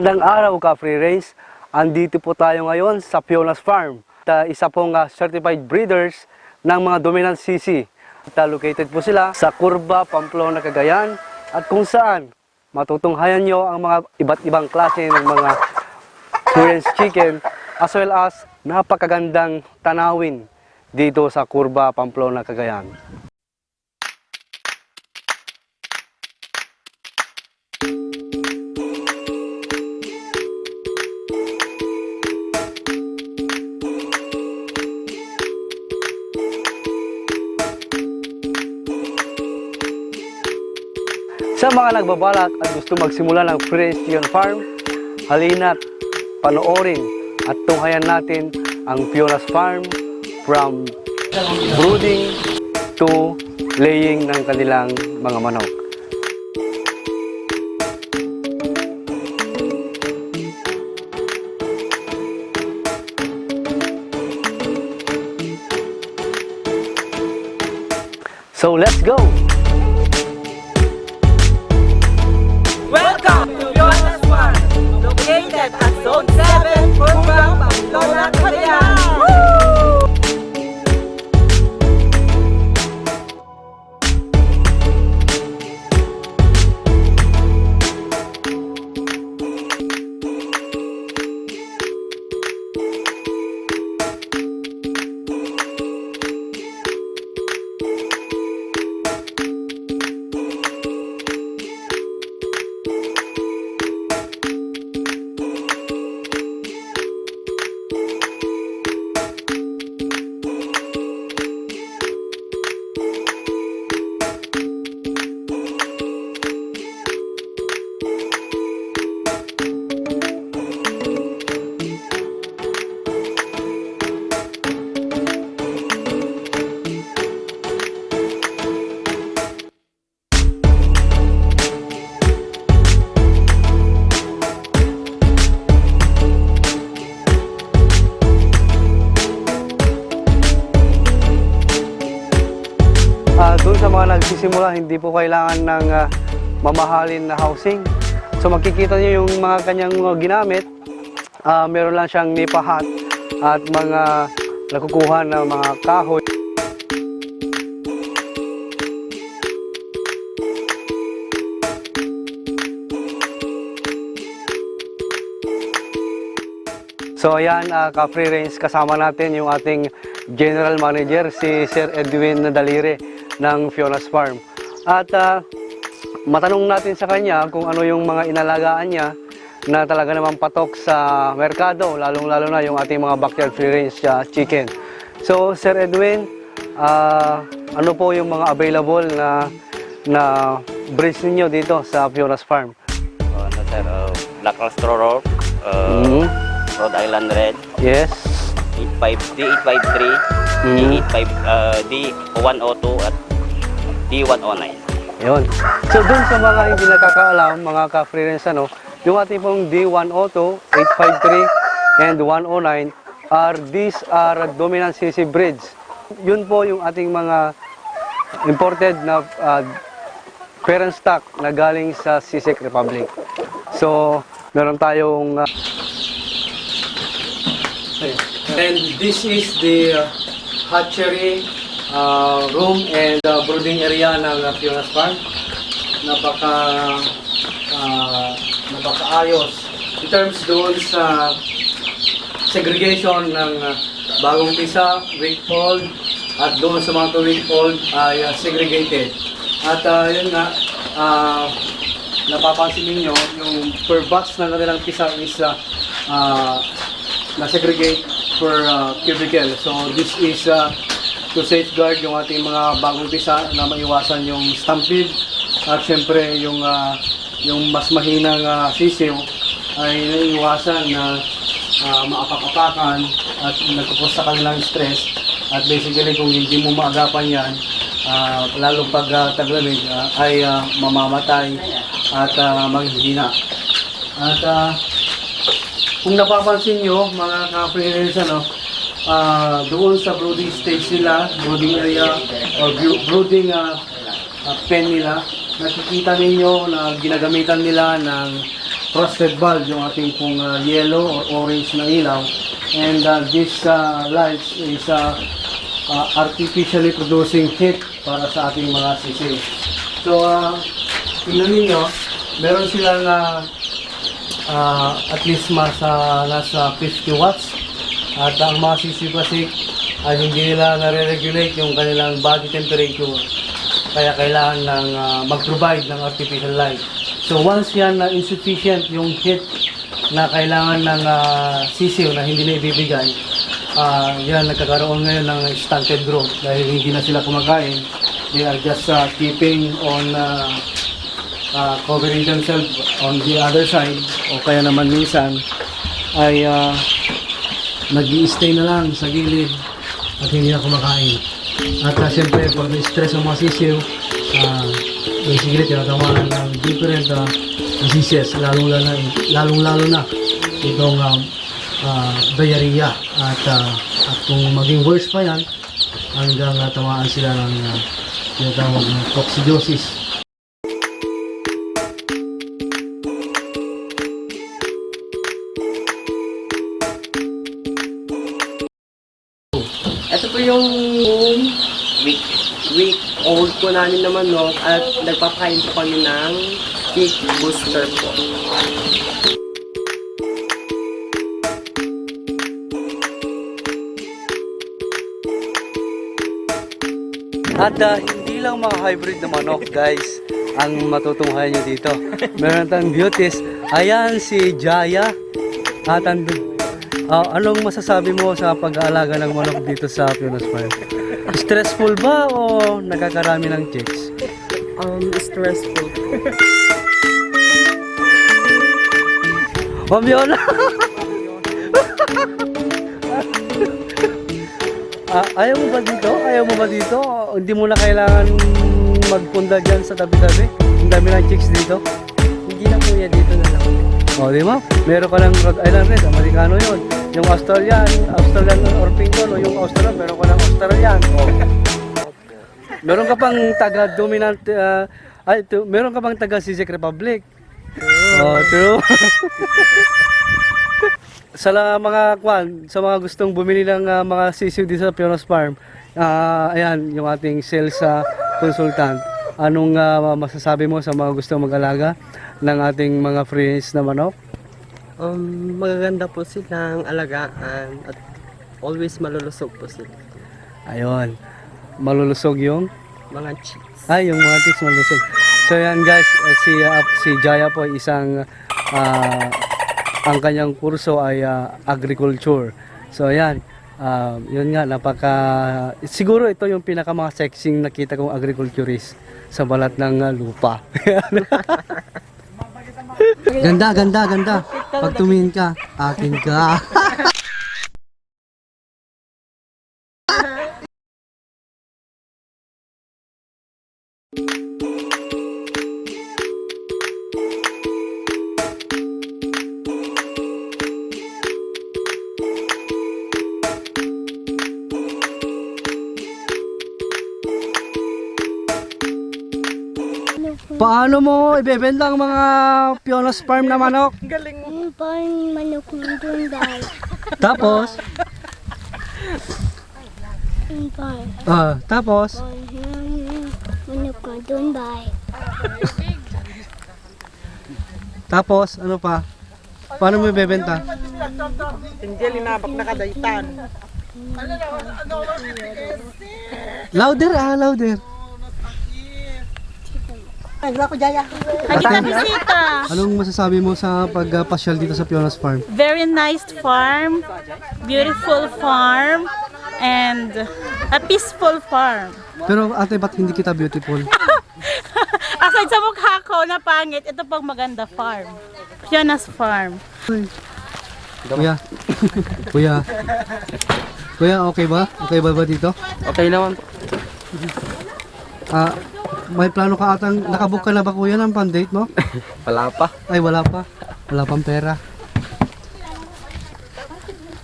Magandang araw ka free range. Andito po tayo ngayon sa Fiona'S Farm. Isa pong certified breeders ng mga dominant CC. Located po sila sa Curva, Pamplona, Cagayan at kung saan matutunghayan nyo ang mga iba't ibang klase ng mga free range chicken as well as napakagandang tanawin dito sa Curva, Pamplona, Cagayan. Sa mga nagbabalak at gusto magsimula ng free range chicken farm, halina't panoorin at tunghayan natin ang Fiona'S Farm from brooding to laying ng kanilang mga manok. So let's go! Welcome to Fiona'S Farm, located at Zone 7, Curva, Pamplona, Cagayan. Doon sa mga nagsisimula, hindi po kailangan ng mamahalin na housing. So makikita niyo yung mga kanyang ginamit. Meron lang siyang nipa hut at mga nakukuha na mga kahoy. So ayan, ka-free range, kasama natin yung ating General Manager, si Sir Edwin Dalire ng Fiona'S Farm. At matanong natin sa kanya kung ano yung mga inalagaan niya na talaga naman patok sa merkado, lalong-lalo na yung ating mga backyard free range chicken. So Sir Edwin, ano po yung mga available na breeds ninyo dito sa Fiona'S Farm? Sir, Black Roll, Rhode Island Red, Yes. D853, D102 at D109. Yun. So dun sa mga hindi nakakaalam, mga ka-free range, yung ating pong D102, 853, and 109 these are dominant CC breeds. Yun po yung ating mga imported na parent stock na galing sa Czech Republic. So meron tayong and this is the hatchery room and brooding area ng Fiona'S Farm. Napakaayos in terms doon sa segregation ng bagong pisa, week old, at doon sa mga week old ay segregated. At yun nga, napapansin niyo yung per batch na kanilang pisa is na-segregate per cubicle. So this is to safeguard yung ating mga bagong pisa na maiwasan yung stampede at syempre yung mas mahinang sisiw ay naiiwasan na maapak-apakan at nagpupos sa kanilang stress. At basically kung hindi mo maagapan yan, lalo pag taglamig ay mamamatay at maghihina. At kung napapansin nyo mga ka-free range, doon sa brooding stage nila, brooding area or brooding pen nila, nakikita ninyo na ginagamitan nila ng frosted bulb, yung ating pong yellow or orange na ilaw. And this lights is artificially producing heat para sa ating mga sisiw. So, tingnan ninyo, meron silang at least nasa 50 watts. At ang mga sisiw kasi ay hindi nila nare-regulate yung kanilang body temperature. Kaya kailangan ng mag-provide ng artificial light. So once yan na insufficient yung heat na kailangan ng sisiw na hindi na ibibigay, yan nagkakaroon ngayon ng stunted growth dahil hindi na sila kumakain. They are just keeping on covering themselves on the other side, o kaya naman minsan ay nag-i-stay na lang sa gilid at hindi na kumakain. At siyempre pag na-stress ang mga sisiw, basically tinatawanan ng different diseases, lalong-lalo na itong diarrhea at kung maging worse pa yan, hanggang tamaan sila ng tinatawag na coccidiosis. Ito po yung week old po namin naman, no, at nagpapakain po kami ng pig booster po. At hindi lang mga hybrid na manok, guys, ang matutunghayan nyo dito. Meron tayong beauties. Ayan si Jaya. At anong masasabi mo sa pag-aalaga ng manok dito sa Fiona'S Farm? Stressful ba o nagkakarami ng chicks? Stressful. Ma'am ayaw mo ba dito? Ayaw mo ba dito? Hindi mo na kailangan magpunda dyan sa tabi-tabi? Ang dami ng chicks dito. Hindi na po yan, dito na lang. O, di ba? Meron ka ng Rhode Island Red, Amerikano yun. Yung Australian or Pingon, o yung Australian, meron ka ng Australian. O. Meron ka pang taga-dominant, meron ka pang taga-Czech Republic. Oh, true. Sa mga gustong bumili ng mga sisiw dito sa Fiona'S Farm, ayan, yung ating sales consultant. Anong masasabi mo sa mga gustong mag-alaga ng ating mga free-range na manok? Magaganda po silang alagaan at always malulusog po sila. Ayun, malulusog yung? Mga chicks. Ay, yung mga chicks malulusog. So yan guys, si Jaya po ay isang, ang kanyang kurso ay agriculture. So ayan, yun nga, siguro ito yung pinaka mga sexing nakita kong agriculturist sa balat ng lupa. Ganda. Pag tumingin ka, akin ka. Paano mo ibebenta ang mga Fiona'S Farm na manok? Yung pang manok ng Dunday. Tapos? Yung pang Tapos? manok ng Dunday. Tapos, ano pa? Paano mo ibebenta? Hindi linabak na kadaitan. Louder, louder. Ay, wala ko Jaya. Lagi ka bisita. Anong masasabi mo sa pagpasyal dito sa Fiona'S Farm? Very nice farm, beautiful farm, and a peaceful farm. Pero ate, ba't hindi kita beautiful? Aside sa mukha ko na pangit, ito pang maganda farm. Fiona'S Farm. Kuya. Kuya, okay ba? Okay ba dito? Okay naman po. May plano ka atang, nakabook ka na ba kuya ng pan-date mo? Wala pa. Ay, wala pa. Wala pang pera.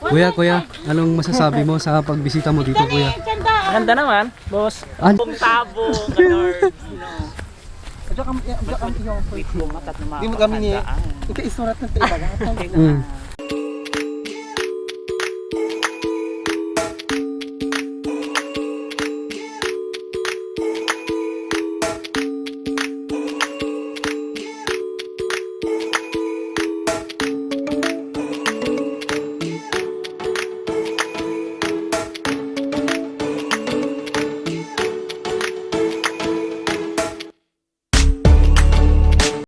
Kuya, anong masasabi mo sa pagbisita mo dito, kuya? Ganda naman, boss. Tabo, ganun. Hindi mo kami niya. Ika isurat ng tiba. Mm.